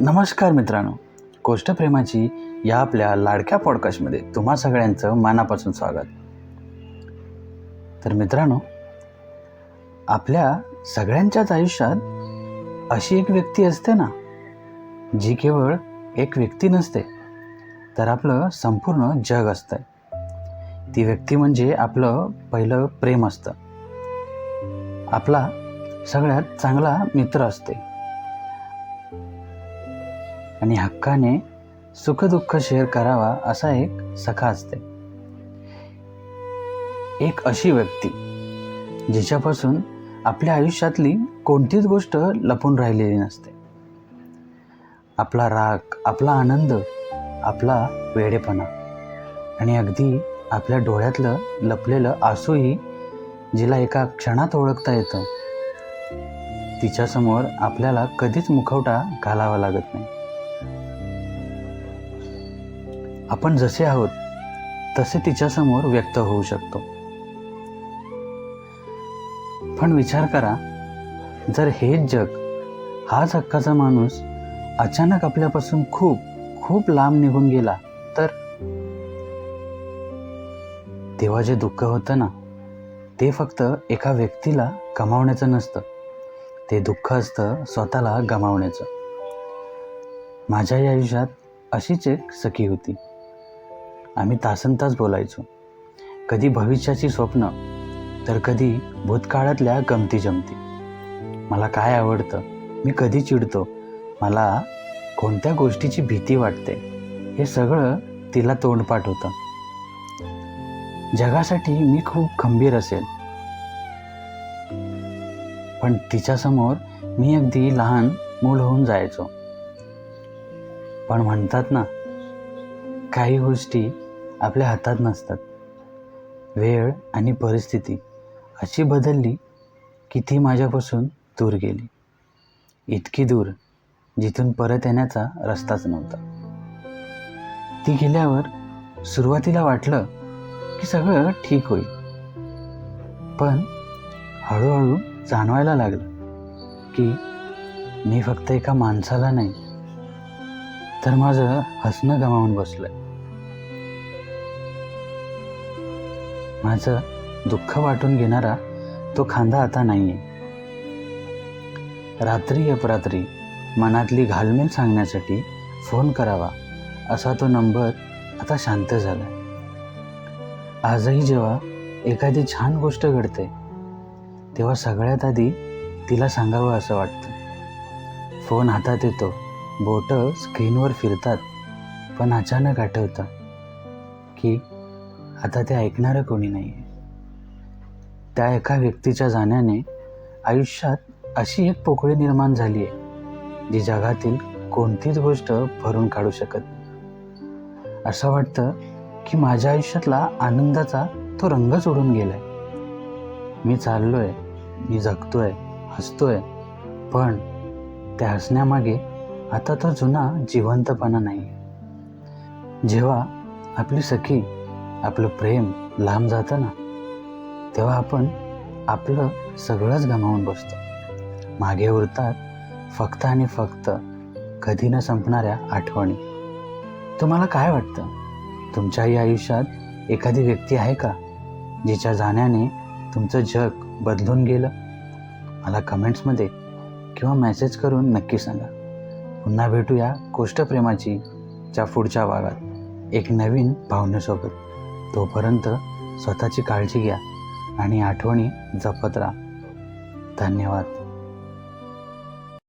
नमस्कार मित्रांनो, गोष्ट प्रेमाची या आपल्या लाडक्या पॉडकास्टमध्ये तुम्हा सगळ्यांचं मनापासून स्वागत. तर मित्रांनो, आपल्या सगळ्यांच्याच आयुष्यात अशी एक व्यक्ती असते ना, जी केवळ एक व्यक्ती नसते तर आपलं संपूर्ण जग असतं. ती व्यक्ती म्हणजे आपलं पहिलं प्रेम असतं, आपला सगळ्यात चांगला मित्र असते आणि हक्काने सुखदुःख शेअर करावा असा एक सखा असते. एक अशी व्यक्ती जिच्यापासून आपल्या आयुष्यातली कोणतीच गोष्ट लपून राहिलेली नसते. आपला राग, आपला आनंद, आपला वेडेपणा आणि अगदी आपल्या डोळ्यातलं लपलेलं आसूही जिला एका क्षणात ओळखता येतं, तिच्यासमोर आपल्याला कधीच मुखवटा घालावा लागत नाही. आपण जसे आहोत तसे तिच्यासमोर व्यक्त होऊ शकतो. पण विचार करा, जर हेच जग, हाच हक्काचा माणूस अचानक आपल्यापासून खूप खूप लांब निघून गेला तर? तेव्हा जे दुःख होतं ना, ते फक्त एका व्यक्तीला गमावण्याचं नसतं, ते दुःख असतं स्वतःला गमावण्याचं. माझ्याही आयुष्यात अशीच एक सखी होती. आम्ही तासनतास बोलायचो, कधी भविष्याची स्वप्न तर कधी भूतकाळातल्या गमती जमती. मला काय आवडतं, मी कधी चिडतो, मला कोणत्या गोष्टीची भीती वाटते, हे सगळं तिला तोंडपाठ होतं. जगासाठी मी खूप खंबीर असेल, पण तिच्यासमोर मी अगदी लहान मूल होऊन जायचो. पण म्हणतात ना, काही गोष्टी आपल्या हातात नसतात. वेळ आणि परिस्थिती अशी बदलली की ती माझ्यापासून दूर गेली, इतकी दूर जिथून परत येण्याचा रस्ताच नव्हता. ती गेल्यावर सुरुवातीला वाटलं की सगळं ठीक होईल, पण हळूहळू जाणवायला लागलं की मी फक्त एका माणसाला नाही तर माझं हसणं गमावून बसलंय. माझं दुःख वाटून घेणारा तो खांदा आता नाहीये. रात्री अपरात्री मनातली घालमेल सांगण्यासाठी फोन करावा असा तो नंबर आता शांत झाला. आजही जेव्हा एखादी छान गोष्ट घडते तेव्हा सगळ्यात आधी तिला सांगावं असं वाटतं. फोन हातात येतो, बोटं स्क्रीनवर फिरतात, पण अचानक आठवतं की आता ते ऐकणारं कोणी नाही आहे. त्या एका व्यक्तीच्या जाण्याने आयुष्यात अशी एक पोकळी निर्माण झाली आहे जी जगातील कोणतीच गोष्ट भरून काढू शकत नाही. असं वाटतं की माझ्या आयुष्यातला आनंदाचा तो रंगच उडून गेलाय. मी चाललोय, मी जगतोय, हसतोय, पण त्या हसण्यामागे आता तो जुना जिवंतपणा नाही. जेव्हा आपली सखी, आपलं प्रेम लांब जातं ना, तेव्हा आपण आपलं सगळंच गमावून बसतो. मागे उरतात फक्त आणि फक्त कधी न संपणाऱ्या आठवणी. तुम्हाला काय वाटतं, तुमच्याही आयुष्यात एखादी व्यक्ती आहे का जिच्या जाण्याने तुमचं जग बदलून गेलं? मला कमेंट्समध्ये किंवा मेसेज करून नक्की सांगा. पुन्हा भेटूया गोष्ट प्रेमाची च्या पुढच्या भागात एक नवीन भावनेसोबत. तोपर्यंत स्वतःची काळजी घ्या आणि आठवणी जपत राहा. धन्यवाद.